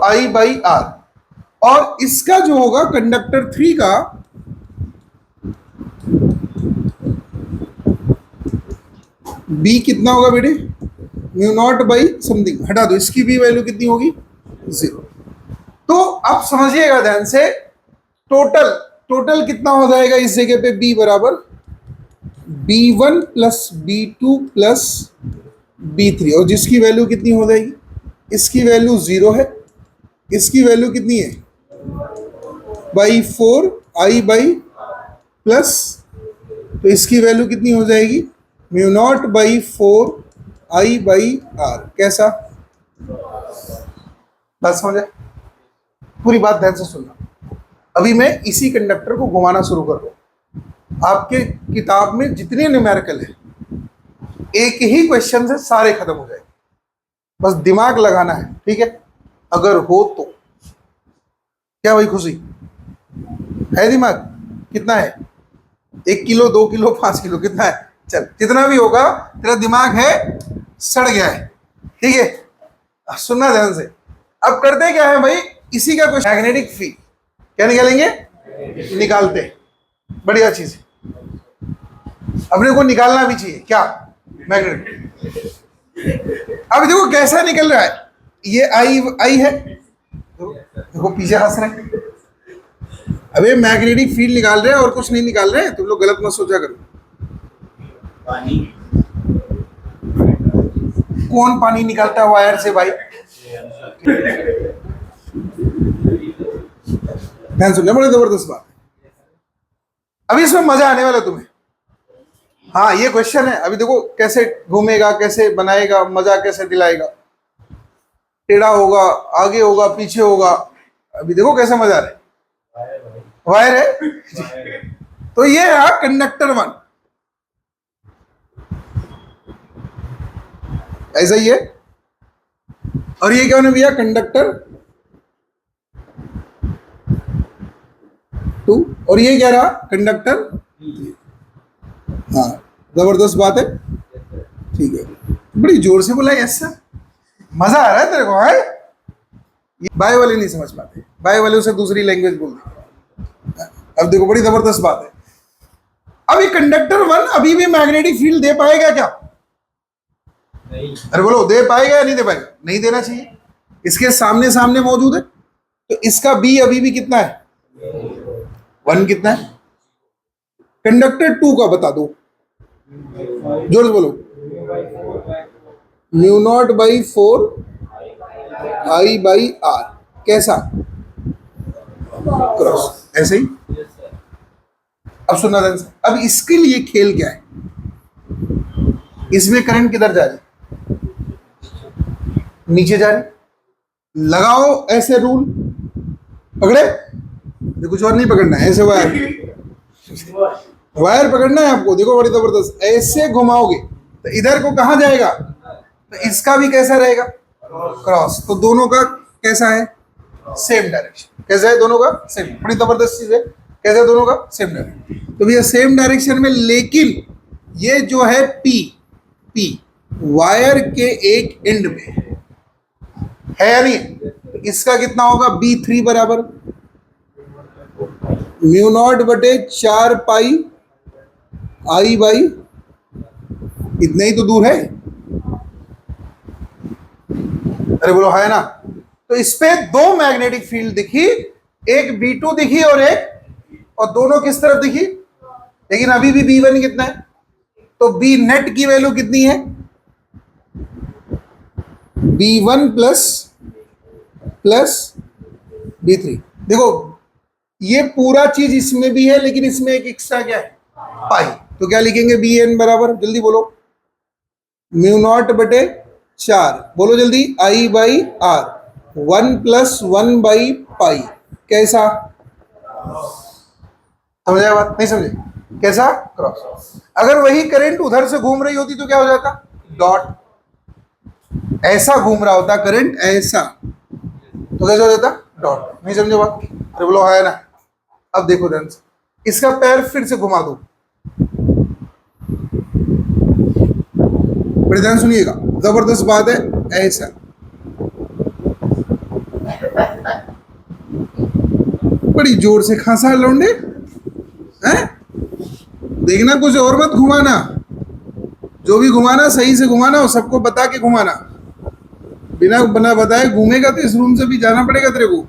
I by are, और इसका जो होगा कंडक्टर 3 का बी कितना होगा बेटे, म्यू नॉट बाई समथिंग, हटा दो, इसकी बी वैल्यू कितनी होगी 0। तो अब समझिएगा ध्यान से, टोटल टोटल कितना हो जाएगा इस जगह पे, बी बराबर B1 plus B2 plus B3, और जिसकी वैल्यू कितनी हो जाएगी, इसकी वैल्यू 0 है, इसकी वैल्यू कितनी है बाई 4 आई बाई प्लस, तो इसकी वैल्यू कितनी हो जाएगी mu not by 4 i by r. कैसा, बात समझे, पूरी बात ध्यान से सुनना। अभी मैं इसी कंडक्टर को घुमाना शुरू कर रहा हूं। आपके किताब में जितने न्यूमेरिकल है, एक ही क्वेश्चन से सारे खत्म हो जाएंगे, बस दिमाग लगाना है, ठीक है। अगर हो तो क्या भाई खुशी है, दिमाग कितना है, 1 किलो 2 किलो 5 किलो कितना है, चल जितना भी होगा, तेरा दिमाग है सड़ गया है, ठीक है। सुनना ध्यान से। अब करते क्या है भाई, इसी का कुछ मैग्नेटिक फील्ड क्या निकालेंगे, निकालते, बढ़िया चीज है, अपने को निकालना भी चाहिए क्या, मैग्नेटिक। अब देखो कैसा निकल रहा है, ये आई है, देखो पीछे हंस रहे हैं, अबे मैग्नेटिक फील्ड निकाल रहे हैं और कुछ नहीं निकाल रहे हैं, तुम लोग गलत मत सोचा करो। पानी, कौन पानी निकालता है वायर से भाई, ध्यान सुनना, बड़ी जबरदस्त बात। अभी इसमें मजा आने वाला तुम्हें। हाँ ये क्वेश्चन है, अभी देखो कैसे घूमेगा, कैसे बनाएगा, मजा कैसे दिलाएगा, टेढ़ा होगा, आगे होगा, पीछे होगा, अभी देखो कैसे मजा आ रहा है, वायर है। तो ये है कंडक्टर 1, ऐसा ही है। और ये क्या होने भैया, कंडक्टर 2, और ये क्या रहा, कंडक्टर। हाँ जबरदस्त बात है, ठीक है, बड़ी जोर से बोला यस सर, मजा आ रहा है तेरे को, है। बाय वाले नहीं समझ पाते, बाय वाले उसे दूसरी लैंग्वेज बोलते। अब देखो बड़ी जबरदस्त बात है। अब ये कंडक्टर 1 अभी भी मैग्नेटिक फील्ड दे पाएगा क्या, नहीं, अरे बोलो दे पाएगा या नहीं दे पाएगा, नहीं देना चाहिए, इसके सामने सामने मौजूद है, तो इसका बी अभी भी कितना है 1, कितना है कंडक्टर 2 का बता दो, जोर से बोलो, mu not by 4 i by r, कैसा, क्रॉस, ऐसे ही। अब सुनना ध्यान से, अब इसके लिए खेल क्या है, इसमें करंट किधर जा रही, नीचे जा रही, लगाओ ऐसे रूल, पकड़े, ये कुछ और नहीं पकड़ना है, ऐसे वायर पकड़ना है आपको, देखो बड़ी जबरदस्त, ऐसे घुमाओगे तो इधर को कहां जाएगा, तो इसका भी कैसा रहेगा क्रॉस, तो दोनों का कैसा है सेम डायरेक्शन, कैसा है दोनों का सेम, बड़ी जबरदस्त चीज है, कैसा है दोनों का सेम डायरेक्शन, तो भैया सेम डायरेक्शन में, लेकिन ये जो है पी वायर के एक एंड में है या नहीं, तो इसका कितना होगा B3 बराबर म्यू नॉट बटे 4 पाई आई बाई, इतना ही तो दूर है, अरे बोलो है ना। तो इस पे 2 मैग्नेटिक फील्ड दिखी, एक B2 दिखी और दोनों किस तरफ दिखी, लेकिन अभी भी B1 कितना है, तो B नेट की वैल्यू कितनी है B1 प्लस B3। देखो ये पूरा चीज इसमें भी है, लेकिन इसमें एक एक्स्ट्रा क्या है पाई, तो क्या लिखेंगे Bn बराबर, जल्दी बोलो, म्यू नॉट बटे 4, बोलो जल्दी, I by R, 1 plus 1 by pi, कैसा, समझा बात, नहीं समझे, कैसा क्रॉस। अगर वही करंट उधर से घूम रही होती तो क्या हो जाता, डॉट, ऐसा घूम रहा होता करंट ऐसा, तो कैसा हो जाता डॉट, नहीं समझे बात, अरे बोलो है ना। अब देखो ध्यान से, इसका पैर फिर से घुमा दो, बड़े ध्यान सुनिएगा, जबरदस्त बात है, ऐसा बड़ी जोर से खांसा लौंडे हैं। देखना कुछ और मत घुमाना, जो भी घुमाना सही से घुमाना और सबको बता के घुमाना। बिना बना बताए घूमेगा तो इस रूम से भी जाना पड़ेगा तेरे को।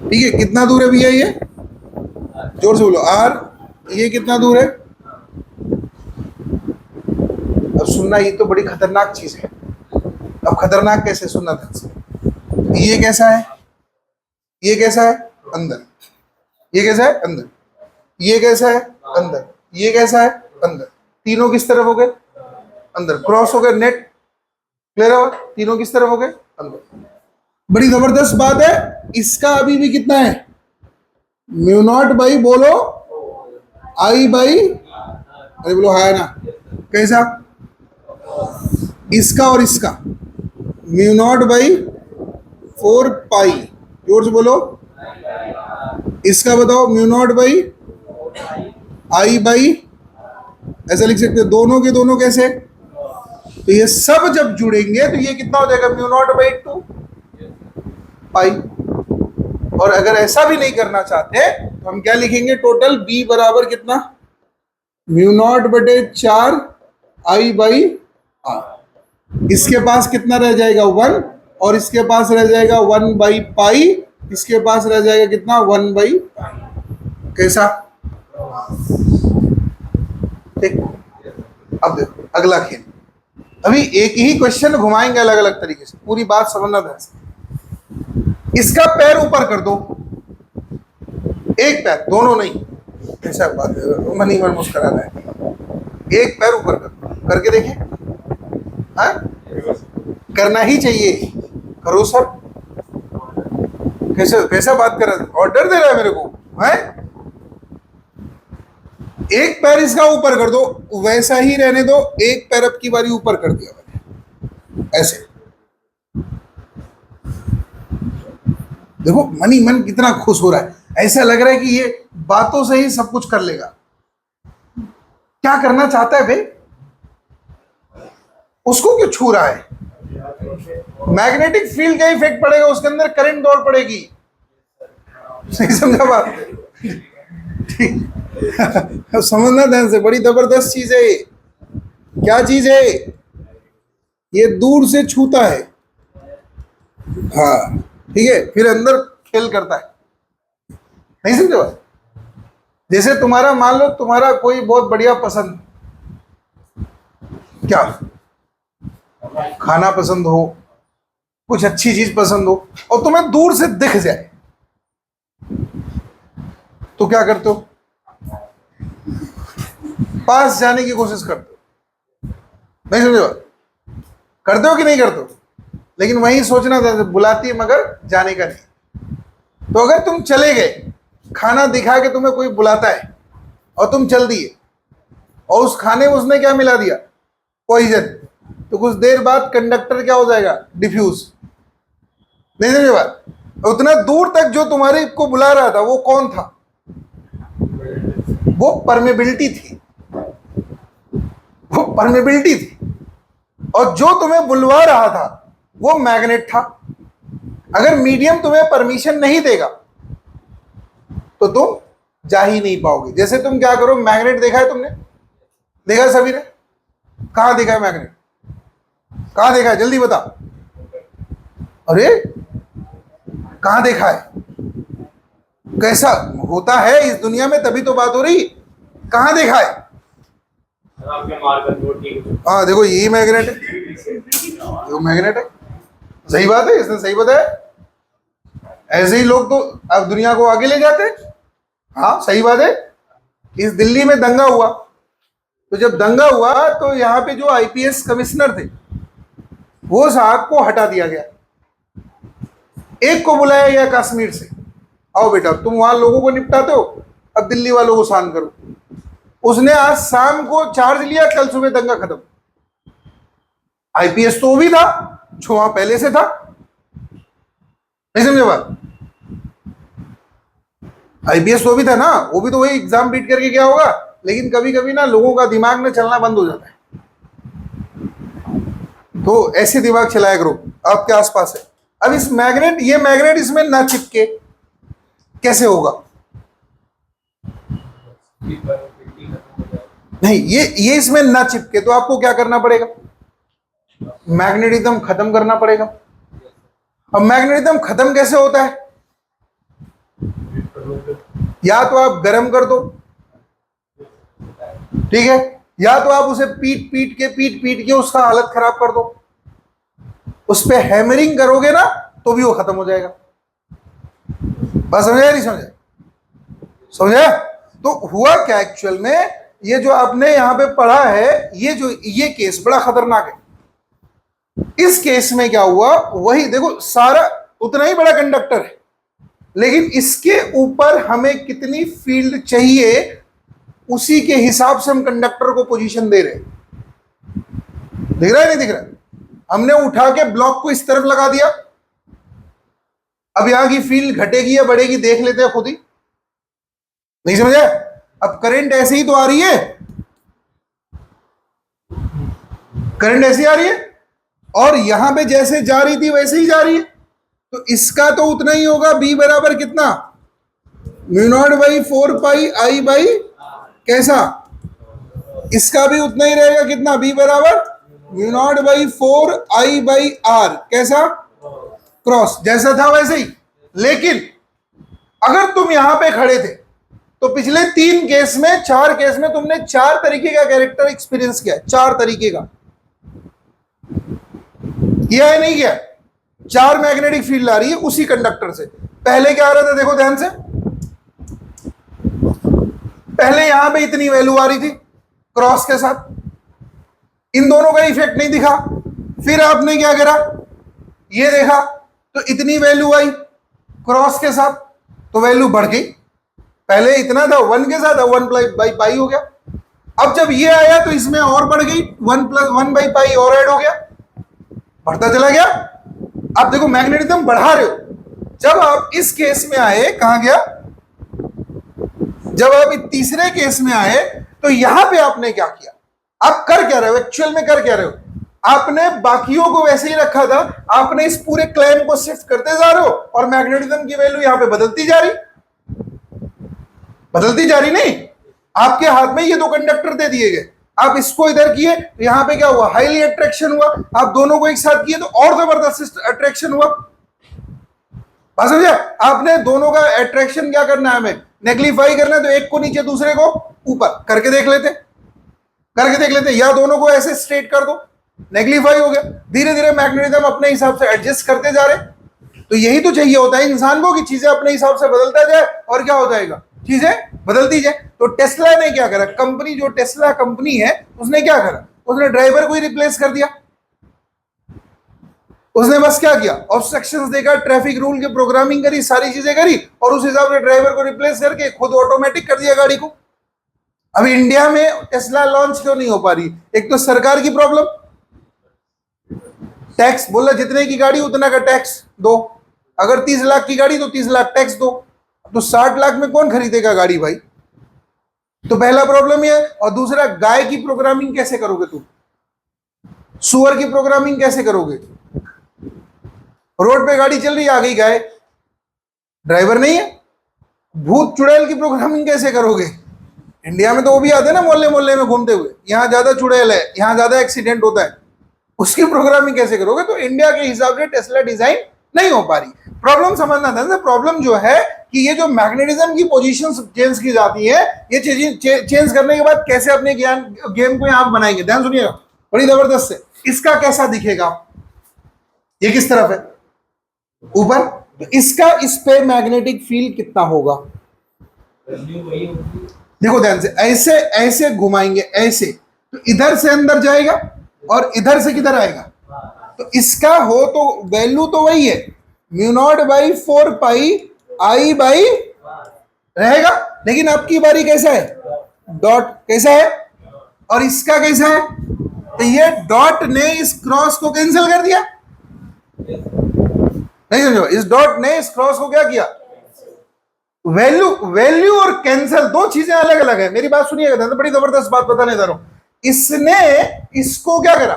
ठीक है, कितना दूर है भैया ये? जोर से बोलो। आर, ये कितना दूर है? अब सुनना, ये तो बड़ी खतरनाक चीज है। अब खतरनाक कैसे? सुनना ध्यान से। ये कैसा है? ये कैसा है? अंदर। ये कैसा है? अंदर। ये कैसा है? अंदर। ये कैसा है? अंदर। तीनों किस तरफ हो गए? अंदर। क्रॉस हो गए, नेट क्लियर है? तीनों किस तरफ हो गए? अंदर। बड़ी जबरदस्त बात है। इसका अभी भी कितना है? म्यू नॉट बाई, बोलो, आई बाई, अरे बोलो है ना। कैसा? इसका और इसका म्यू नॉट बाई 4 पाई। जोर से बोलो। इसका बताओ, mu naught by I by, ऐसा लिख सकते हो। दोनों के दोनों कैसे? तो ये सब जब जुड़ेंगे तो ये कितना हो जाएगा? म्यू नॉट बाई 2 पाई। और अगर ऐसा भी नहीं करना चाहते तो हम क्या लिखेंगे? टोटल b बराबर कितना? म्यू नॉट बटे 4 आई बाई आर। इसके पास कितना रह जाएगा? 1, और इसके पास रह जाएगा 1 बाई पाई। इसके पास रह जाएगा कितना? 1 बाई पाई। कैसा? ठीक। अब देखो अगला खेल। अभी एक ही क्वेश्चन घुमाएंगे अलग अलग तरीके से, पूरी बात समझना ध्यान से। इसका पैर ऊपर कर दो, एक पैर, दोनों नहीं। ऐसा बात है, मन ही मन मुस्कुरा रहा है। एक पैर ऊपर कर दो, करके देखिए। हाँ, करना ही चाहिए। करो सर। कैसे कैसा बात कर रहा है? ऑर्डर दे रहा है मेरे को है? एक पैर इसका ऊपर कर दो, वैसा ही रहने दो। एक पैर अब की बारी ऊपर कर दिया मैंने, ऐसे। देखो मन ही मन कितना खुश हो रहा है। ऐसा लग रहा है कि ये बातों से ही सब कुछ कर लेगा। क्या करना चाहता है भाई? उसको क्यों छू रहा है? मैग्नेटिक फील्ड का इफेक्ट पड़ेगा, उसके अंदर करंट दौड़ पड़ेगी। सही समझा बात? ठीक। समझना ध्यान से, बड़ी जबरदस्त चीज है ये। क्या चीज है? ये दूर से छूता है। हाँ ठीक है, फिर अंदर खेल करता है। नहीं समझे बात? जैसे तुम्हारा, मान लो तुम्हारा कोई बहुत बढ़िया पसंद, क्या खाना पसंद हो, कुछ अच्छी चीज पसंद हो, और तुम्हें दूर से दिख जाए, तो क्या करते हो? पास जाने की कोशिश करते हो। नहीं समझे बात? करते हो कि नहीं करते हो? लेकिन वही सोचना था, बुलाती है मगर जाने का नहीं। तो अगर तुम चले गए, खाना दिखा के तुम्हें कोई बुलाता है और तुम चल दिए, और उस खाने में उसने क्या मिला दिया? पॉइजन। तो कुछ देर बाद कंडक्टर क्या हो जाएगा? डिफ्यूज। नहीं समझे बात? उतना दूर तक जो तुम्हारे को बुला रहा था वो कौन था? वो परमेबिलिटी थी। वो परमेबिलिटी थी। और जो तुम्हें बुलवा रहा था वो मैग्नेट था। अगर मीडियम तुम्हें परमिशन नहीं देगा तो तुम जा ही नहीं पाओगे। जैसे तुम क्या करो, मैग्नेट देखा है तुमने? देखा है सभी ने? कहां देखा है मैग्नेट? कहां देखा है? जल्दी बता। अरे कहां देखा है? कैसा होता है इस दुनिया में, तभी तो बात हो रही। कहां देखा है? हाँ देखो, यही मैग्नेट है। देखो मैग्नेट है। सही बात है, इसने सही बताया। ऐसे ही लोग तो अब दुनिया को आगे ले जाते हैं। हाँ सही बात है। इस दिल्ली में दंगा हुआ, तो जब दंगा हुआ तो यहाँ पे जो आईपीएस कमिश्नर थे वो साहब को हटा दिया गया। एक को बुलाया गया कश्मीर से, आओ बेटा तुम वहां लोगों को निपटाते हो, अब दिल्ली वालों को शांत करो। उसने आज शाम को चार्ज लिया, कल सुबह दंगा खत्म। आईपीएस तो वो भी था जो वहां पहले से था। नहीं समझे बात? आईपीएस तो भी था ना, वो भी तो वही एग्जाम बीट करके गया होगा। लेकिन कभी कभी ना लोगों का दिमाग में चलना बंद हो जाता है, तो ऐसे दिमाग चलाया करो। आपके आसपास है। अब इस मैग्नेट, ये मैग्नेट इसमें ना चिपके, कैसे होगा? नहीं, ये इसमें ना चिपके तो आपको क्या करना पड़ेगा? मैग्नेटिज्म खत्म करना पड़ेगा। अब मैग्नेटिज्म खत्म कैसे होता है? या तो आप गर्म कर दो, ठीक है, या तो आप उसे पीट पीट के उसका हालत खराब कर दो। उस पे हैमरिंग करोगे ना तो भी वो खत्म हो जाएगा। बस समझे नहीं समझे? समझे? तो हुआ क्या एक्चुअल में, ये जो आपने यहां पे पढ़ा है, ये केस बड़ा खतरनाक है। इस केस में क्या हुआ, वही देखो, सारा उतना ही बड़ा कंडक्टर है, लेकिन इसके ऊपर हमें कितनी फील्ड चाहिए उसी के हिसाब से हम कंडक्टर को पोजीशन दे रहे हैं। दिख रहा है नहीं दिख रहा? हमने उठा के ब्लॉक को इस तरफ लगा दिया, अब यहां की फील्ड घटेगी या बढ़ेगी देख लेते हैं खुद ही। नहीं समझे? अब करंट ऐसे ही तो आ रही है, करंट ऐसी आ रही है, और यहां पे जैसे जा रही थी वैसे ही जा रही है, तो इसका तो उतना ही होगा, बी बराबर कितना, mu not by 4 pi i by कैसा, इसका भी उतना ही रहेगा, कितना, बी बराबर mu not by 4 i by r कैसा, क्रॉस, जैसा था वैसे ही। लेकिन अगर तुम यहां पे खड़े थे तो पिछले 3 केस में, 4 केस में तुमने 4 तरीके का कैरेक्टर एक्सपीरियंस किया, 4 तरीके का, किया है नहीं किया? 4 मैग्नेटिक फील्ड आ रही है उसी कंडक्टर से। पहले क्या आ रहा था, देखो ध्यान से, पहले यहां पे इतनी वैल्यू आ रही थी क्रॉस के साथ, इन दोनों का इफेक्ट नहीं दिखा। फिर आपने क्या करा, ये देखा तो इतनी वैल्यू आई क्रॉस के साथ, तो वैल्यू बढ़ गई। पहले इतना था 1 के साथ, 1 बाई पाई हो गया। अब जब ये आया तो इसमें और बढ़ गई, 1 प्लस 1 बाई पाई और ऐड हो गया, बढ़ता चला गया। अब देखो मैग्नेटिज्म बढ़ा रहे हो। जब आप इस केस में आए, कहां गया, जब आप तीसरे केस में आए तो यहां पे आपने क्या किया, आप कर क्या रहे हो, एक्चुअल में कर क्या रहे हो, आपने बाकियों को वैसे ही रखा था, आपने इस पूरे क्लेम को शिफ्ट करते जा रहे हो और मैग्नेटिज्म की वैल्यू यहां पे बदलती जा रही, बदलती जा रही। नहीं, आपके हाथ में ये 2 कंडक्टर दे दिए गए, आप इसको इधर किए तो यहां पे क्या हुआ, हाईली अट्रैक्शन हुआ। आप दोनों को एक साथ किए तो और जबरदस्त अट्रैक्शन हुआ। बात समझे? आपने दोनों का अट्रैक्शन क्या करना है, हमें नेग्लिफाई करना है, तो एक को नीचे दूसरे को ऊपर करके देख लेते, या दोनों को ऐसे स्ट्रेट कर दो, नेग्लिफाई हो गया। धीरे धीरे मैग्नेटिज्म अपने हिसाब से एडजस्ट करते जा रहे। तो यही तो चाहिए होता है इंसान को कि चीजें अपने हिसाब से बदलता जाए और क्या हो जाएगा, चीजें बदलती जाए। तो टेस्ला ने क्या करा, कंपनी जो टेस्ला कंपनी है उसने क्या करा, उसने ड्राइवर को ही रिप्लेस कर दिया। उसने बस क्या किया, ऑब्स्ट्रक्शंस देखा, ट्रैफिक रूल की प्रोग्रामिंग करी, सारी चीजें करी और उस हिसाब से ड्राइवर को रिप्लेस करके खुद ऑटोमेटिक कर दिया गाड़ी को। अब इंडिया में टेस्ला लॉन्च क्यों नहीं हो पा रही? एक तो सरकार की प्रॉब्लम, टैक्स बोला जितने की गाड़ी उतना का टैक्स दो, अगर 30 लाख की गाड़ी तो 30 लाख टैक्स दो, तो 60 लाख में कौन खरीदेगा गाड़ी भाई? तो पहला प्रॉब्लम ये है। और दूसरा, गाय की प्रोग्रामिंग कैसे करोगे तुम, सुअर की प्रोग्रामिंग कैसे करोगे? रोड पे गाड़ी चल रही है, आ गई गाय, ड्राइवर नहीं है। भूत चुड़ैल की प्रोग्रामिंग कैसे करोगे? इंडिया में तो वो भी आते हैं ना मोहल्ले मोहल्ले में घूमते हुए, यहां ज्यादा चुड़ैल है, यहां ज्यादा एक्सीडेंट होता है, उसकी प्रोग्रामिंग कैसे करोगे? तो इंडिया के हिसाब से टेस्ला डिजाइन नहीं हो पा रही। प्रॉब्लम समझना था, प्रॉब्लम जो है कि ये जो मैग्नेटिज्म की पोजीशन चेंज की जाती है, ये चेंज करने के बाद कैसे अपने गेम को यहां बनाएंगे। ध्यान सुनिएगा, बड़ी जबरदस्त है। इसका कैसा दिखेगा, ये किस तरफ है, ऊपर, तो इसका इस पे मैग्नेटिक फील्ड कितना होगा, देखो ध्यान से, ऐसे ऐसे घुमाएंगे ऐसे, तो इधर से अंदर जाएगा और इधर से किधर आएगा, तो इसका हो तो वैल्यू तो वही है, mu naught by 4 pi i by रहेगा। लेकिन आपकी बारी कैसा है, डॉट कैसा है, और इसका कैसा है, तो ये डॉट ने इस क्रॉस को कैंसिल कर दिया। नहीं समझो, इस डॉट ने इस क्रॉस को क्या किया, वैल्यू और कैंसिल दो चीजें अलग अलग है। मेरी बात सुनिएगा, तो बड़ी जबरदस्त बात बताने जा रहा हूं। इसने इसको क्या करा,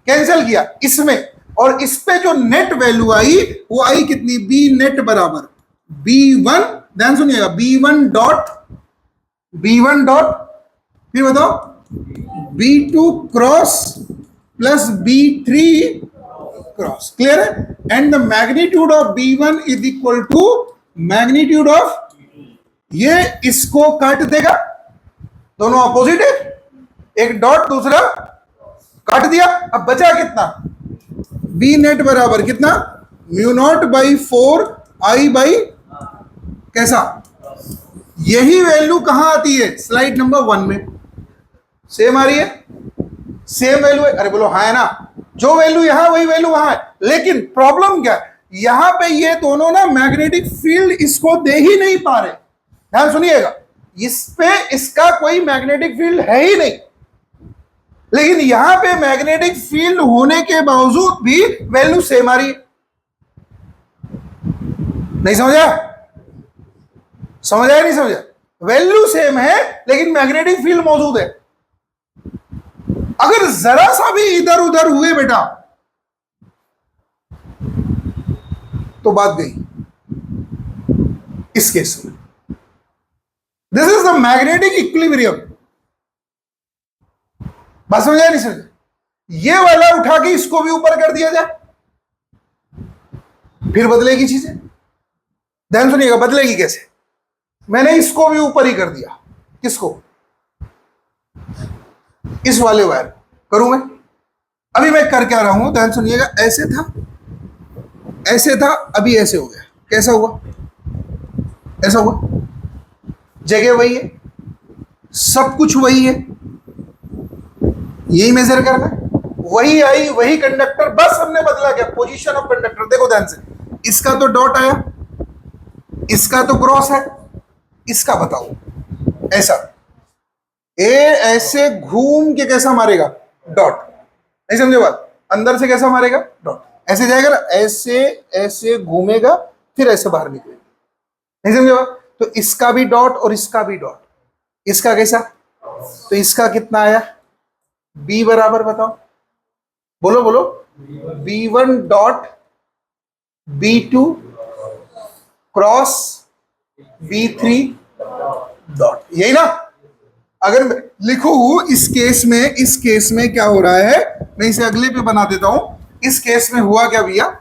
कैंसिल किया इसमें, और इस पे जो नेट वैल्यू आई वो आई कितनी, बी नेट बराबर B1, ध्यान सुनिएगा, B1 डॉट फिर बताओ B2 cross plus B3 cross, clear है। And the magnitude of B1 is equal to magnitude of, ये इसको काट देगा, दोनों अपोजिट है, एक डॉट दूसरा काट दिया। अब बचा कितना, बी नेट बराबर कितना, mu not by 4 i by कैसा, यही वैल्यू कहां आती है, स्लाइड नंबर 1 में सेम आ रही है, सेम वैल्यू है, अरे बोलो हाँ है ना, जो वैल्यू यहां वही वैल्यू वहां है। लेकिन प्रॉब्लम क्या है, यहां पे ये दोनों ना मैग्नेटिक फील्ड इसको दे ही नहीं पा रहे, ध्यान सुनिएगा, इस पे इसका कोई मैग्नेटिक फील्ड है ही नहीं, लेकिन यहां पे मैग्नेटिक फील्ड होने के बावजूद भी वैल्यू सेम आ रही है। नहीं समझा, समझ आया नहीं समझा, वैल्यू सेम है लेकिन मैग्नेटिक फील्ड मौजूद है। अगर जरा सा भी इधर उधर हुए बेटा तो बात गई। इस केस में this is the magnetic equilibrium, बात समझ आया नहीं समझा, ये वाला उठा के इसको भी ऊपर कर दिया जाए फिर बदलेगी चीजें, ध्यान सुनिएगा, बदलेगी कैसे, मैंने इसको भी ऊपर ही कर दिया, किसको, इस वाले वायर करूं मैं, अभी मैं कर क्या रहा हूं, ध्यान सुनिएगा, ऐसे था अभी ऐसे हो गया, कैसा हुआ, ऐसा हुआ, जगह वही है, सब कुछ वही है, यही मेजर करना है, वही आई वही कंडक्टर, बस हमने बदला क्या, पोजीशन ऑफ कंडक्टर। देखो ध्यान से, इसका तो डॉट आया, इसका तो क्रॉस है, इसका बताओ ऐसा, ए ऐसे घूम के कैसा मारेगा, डॉट, नहीं समझे बात, अंदर से कैसा मारेगा, डॉट, ऐसे जाएगा ना, ऐसे ऐसे घूमेगा फिर ऐसे बाहर निकलेगा, नहीं समझे बात। तो इसका भी डॉट और इसका भी डॉट, इसका कैसा, तो इसका कितना आया, बी बराबर बताओ, बोलो बोलो, B1 dot B2 cross B3 dot, यही ना। अगर लिखो इस केस में क्या हो रहा है, मैं इसे अगले पे बना देता हूं, इस केस में हुआ क्या भैया,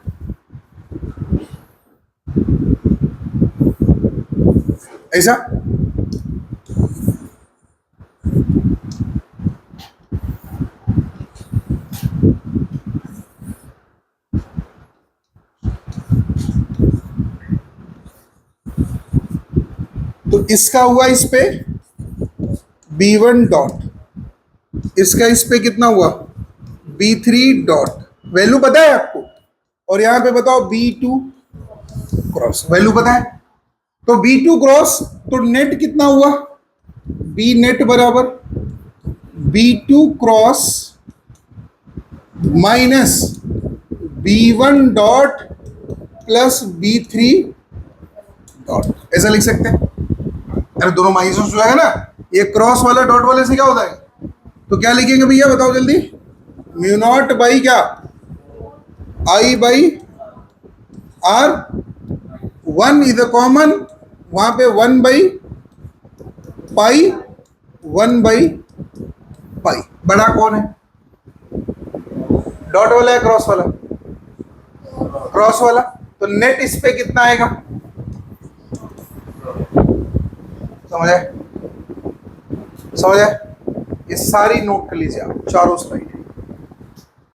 ऐसा, तो इसका हुआ इस पे B1 डॉट, इसका इस पे कितना हुआ B3 डॉट, वैल्यू पता है आपको, और यहां पे बताओ B2 क्रॉस, वैल्यू पता है, तो B2 क्रॉस, तो नेट कितना हुआ, B नेट बराबर B2 cross minus B1 dot plus B3 dot, ऐसा लिख सकते हैं। अरे दोनों माइनस जो है ना, ये क्रॉस वाला डॉट वाले से क्या होता है, तो क्या लिखेंगे भैया बताओ जल्दी, म्यू नॉट बाई क्या, I by R, 1 is a common, वहां पे 1 बाई पाई, 1 बाई पाई, बड़ा कौन है, डॉट वाला है क्रॉस वाला, क्रॉस वाला, तो नेट इस पे कितना आएगा, समझ आए, समझ आए, ये सारी नोट कर लीजिए आप, चारों स्लाइड।